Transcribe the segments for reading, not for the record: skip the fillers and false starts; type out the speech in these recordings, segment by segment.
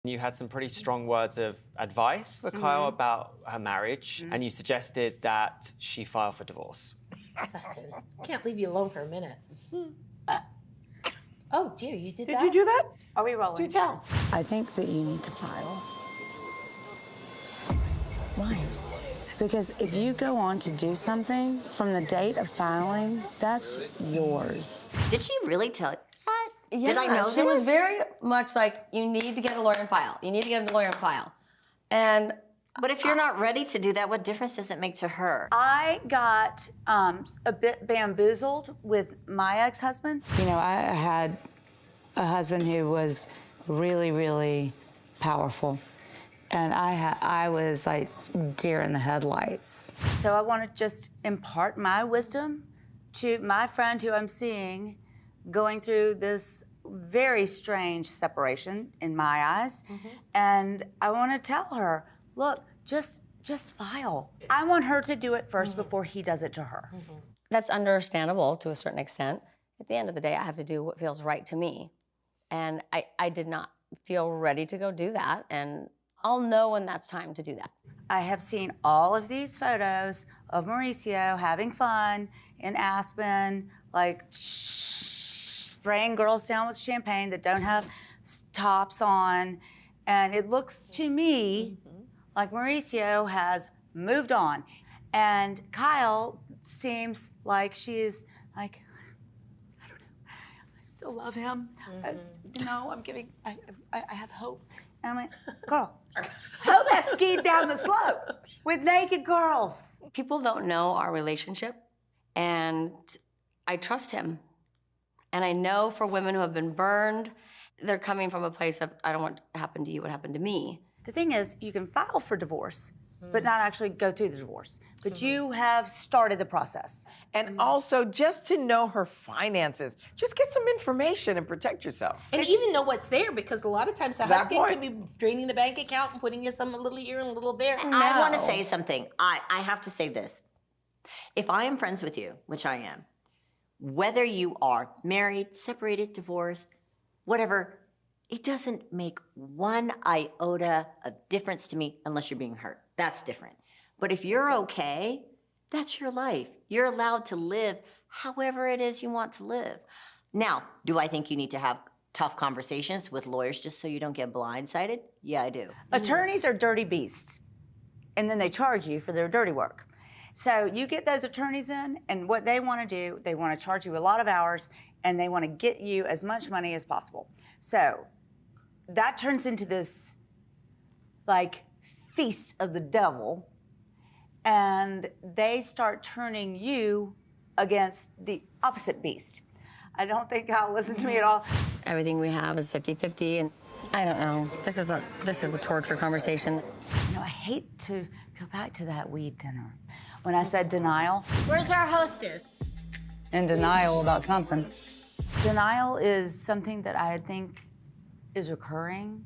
You had some pretty strong words of advice for Kyle about her marriage, and you suggested that she file for divorce. Sutton, can't leave you alone for a minute. Oh dear, you did that? Did you do that? Are we rolling? Do tell. I think that you need to file. Why? Because if you go on to do something from the date of filing, that's yours. Did she really tell you that? Yeah, Did I know she this? was very much like, you need to get a lawyer and file. You need to get a lawyer and file. And But if you're not ready to do that, what difference does it make to her? I got a bit bamboozled with my ex-husband. You know, I had a husband who was really, really powerful. And I was like deer in the headlights. So I want to just impart my wisdom to my friend who I'm seeing going through this very strange separation in my eyes. And I want to tell her, look, just file. I want her to do it first before he does it to her. that's understandable to a certain extent. At the end of the day, I have to do what feels right to me. And I did not feel ready to go do that. And I'll know when that's time to do that. I have seen all of these photos of Mauricio having fun in Aspen, like spraying girls down with champagne that don't have tops on. And it looks to me like Mauricio has moved on. And Kyle seems like she's like, I don't know, I still love him. I have hope. And I'm like, girl, hope has skied down the slope with naked girls. People don't know our relationship, and I trust him. And I know for women who have been burned, they're coming from a place of, I don't want to happen to you what happened to me. The thing is, you can file for divorce, but not actually go through the divorce. But you have started the process. And also, just to know her finances, just get some information and protect yourself. And even know what's there, because a lot of times the That husband point. could be draining the bank account and putting in some a little here and a little there. I want to say something. I have to say this. If I am friends with you, which I am, whether you are married, separated, divorced, whatever, it doesn't make one iota of difference to me unless you're being hurt. That's different. But if you're okay, that's your life. You're allowed to live however it is you want to live. Now, do I think you need to have tough conversations with lawyers just so you don't get blindsided? Yeah, I do. Attorneys are dirty beasts, and then they charge you for their dirty work. So you get those attorneys in, and what they want to do, they want to charge you a lot of hours, and they want to get you as much money as possible. So that turns into this, like, feast of the devil, and they start turning you against the opposite beast. I don't think I'll listen to me at all. Everything we have is 50-50, and I don't know. This is a torture conversation. You know, I hate to go back to that weed dinner. When I said denial. Where's our hostess? In denial about something. Denial is something that I think is recurring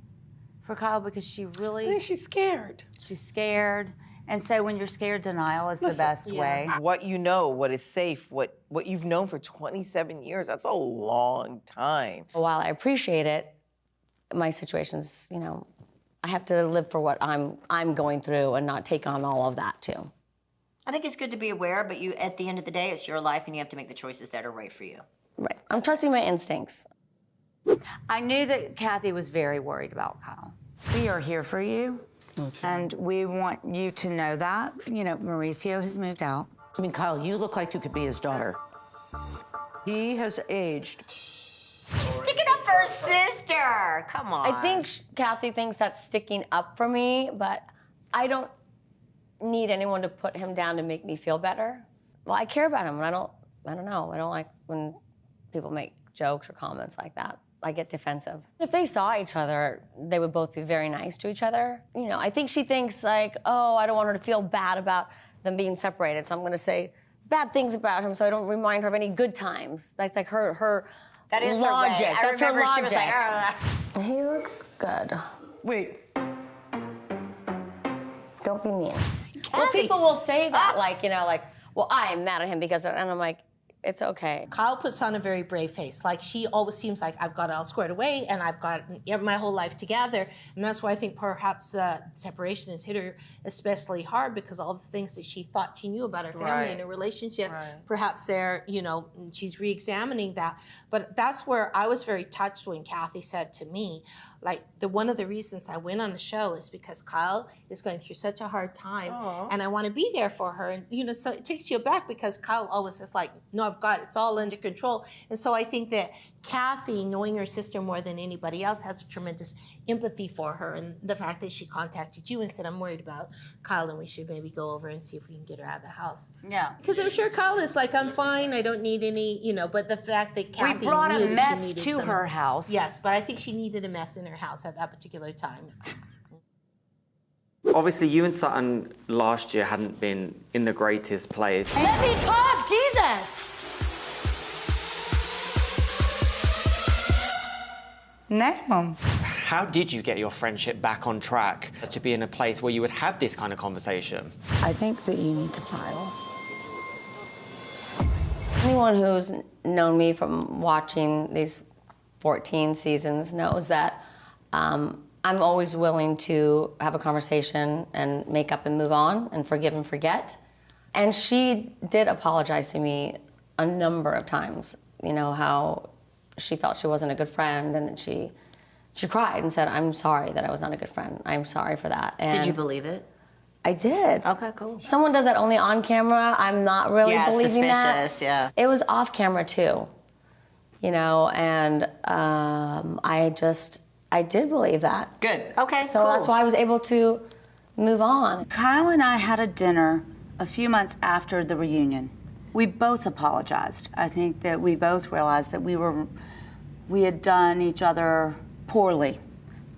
for Kyle because she I really, think she's scared. she's scared. And so when you're scared, denial is the best way. What you know, what is safe, what you've known for 27 years, that's a long time. While I appreciate it, my situation's, you know, I have to live for what I'm going through and not take on all of that too. I think it's good to be aware, but you, at the end of the day, it's your life and you have to make the choices that are right for you. Right. I'm trusting my instincts. I knew that Kathy was very worried about Kyle. We are here for you, and we want you to know that. You know, Mauricio has moved out. I mean, Kyle, you look like you could be his daughter. He has aged. She's sticking up for her sister. Come on. I think Kathy thinks that's sticking up for me, but I don't need anyone to put him down to make me feel better. Well, I care about him, and I don't know. I don't like when people make jokes or comments like that. I get defensive. If they saw each other, they would both be very nice to each other. You know, I think she thinks like, oh, I don't want her to feel bad about them being separated, so I'm gonna say bad things about him so I don't remind her of any good times. That's like her that is logic. Her way. That's her remember logic. She was like, "Ah." He looks good. Wait. Don't be mean. Well, people will say that, like, you know, like, well, I am mad at him because, and I'm like, It's okay. Kyle puts on a very brave face. Like, she always seems like, I've got it all squared away and I've got my whole life together. And that's why I think perhaps separation has hit her especially hard, because all the things that she thought she knew about her family and her relationship, perhaps they're, you know, she's re-examining that. But that's where I was very touched when Kathy said to me, like, one of the reasons I went on the show is because Kyle is going through such a hard time, and I want to be there for her. And, you know, so it takes you aback because Kyle always is like, no, it's all under control. And so I think that Kathy, knowing her sister more than anybody else, has a tremendous empathy for her. And the fact that she contacted you and said, I'm worried about Kyle and we should maybe go over and see if we can get her out of the house. Yeah. Because I'm sure Kyle is like, I'm fine, I don't need any, you know, but the fact that Kathy We brought a knew mess she needed to her house. Yes, but I think she needed a mess in her house at that particular time. Obviously, you and Sutton last year hadn't been in the greatest place. Let me talk, Jesus! No. How did you get your friendship back on track to be in a place where you would have this kind of conversation? I think that you need to pile. Anyone who's known me from watching these 14 seasons knows that I'm always willing to have a conversation and make up and move on and forgive and forget. And she did apologize to me a number of times, you know, how she felt she wasn't a good friend, and she cried and said, I'm sorry that I was not a good friend. I'm sorry for that. And Did you believe it? I did. Okay, cool. Someone does that only on camera. I'm not really believing that. Suspicious, yeah. It was off camera too, you know, and I did believe that. Good. Okay, So cool. that's why I was able to move on. Kyle and I had a dinner a few months after the reunion. We both apologized. I think that we both realized that we had done each other poorly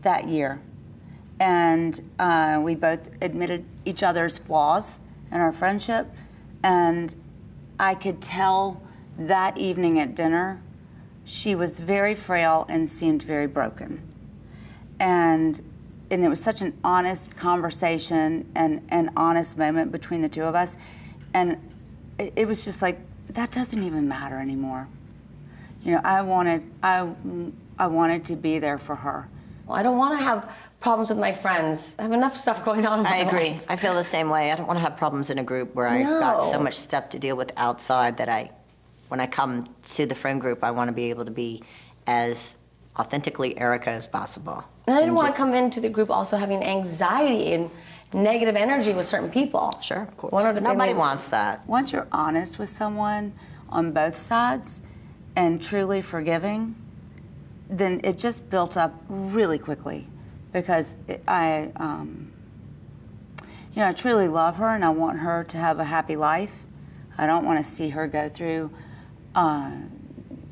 that year. And we both admitted each other's flaws in our friendship. And I could tell that evening at dinner, she was very frail and seemed very broken. And it was such an honest conversation and an honest moment between the two of us. And it was just like, that doesn't even matter anymore. You know, I wanted to be there for her. I don't want to have problems with my friends. I have enough stuff going on in my I agree. life. I feel the same way. I don't want to have problems in a group where I got so much stuff to deal with outside that when I come to the friend group, I want to be able to be as authentically Erica as possible. And I didn't want to come into the group also having anxiety and negative energy with certain people. Sure, of course. Wanted to be Nobody maybe- wants that. Once you're honest with someone on both sides and truly forgiving, then it just built up really quickly, because I truly love her and I want her to have a happy life. I don't want to see her go through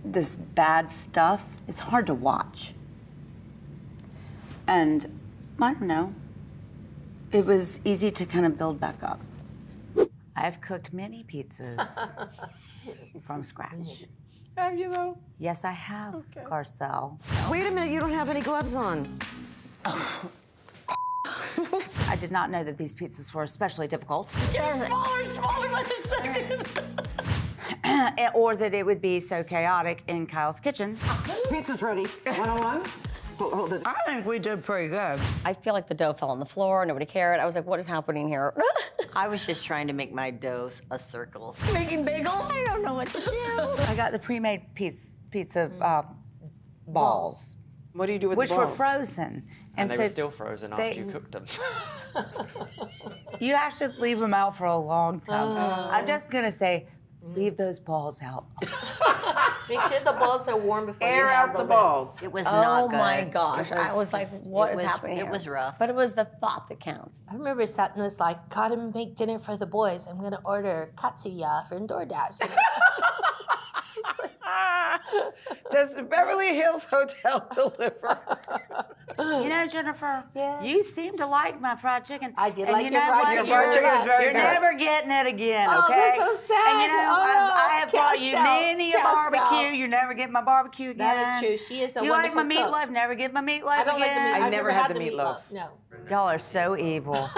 this bad stuff. It's hard to watch. And I don't know, it was easy to kind of build back up. I've cooked many pizzas from scratch. Have you though? Yes, I have, Garcelle. Wait a minute, you don't have any gloves on. I did not know that these pizzas were especially difficult. Smaller by the second. Or that it would be so chaotic in Kyle's kitchen. Pizza's ready. 101? Hold it. I think we did pretty good. I feel like the dough fell on the floor, nobody cared. I was like, what is happening here? I was just trying to make my dough a circle. Making bagels? I don't know what to do. I got the pre-made pizza balls. What do you do with which the were balls? frozen. And they so were still frozen after you cooked them. you have to leave them out for a long time. I'm just gonna say, leave those balls out. Make sure the balls are warm before Air you out handle the them. balls. It was not good. Oh my gosh. I was like, what is was- happening here? It was rough. But it was the thought that counts. I remember Sutton was like, gotta make dinner for the boys. I'm gonna order katsuya from DoorDash. Does the Beverly Hills Hotel deliver? You know, Jennifer, you seem to like my fried chicken. I did and like you your know fried what? chicken. Your fried chicken is very You're good. never getting it again, Oh, okay? that's so sad. And you know, Oh, no. I have bought you Cast out. many a Cast barbecue. out. You never get my barbecue again. That is true. She is a You like wonderful my cook. meatloaf? Never get my meatloaf I don't like the again. meatloaf. I I've never had the meatloaf. No. Y'all are so evil.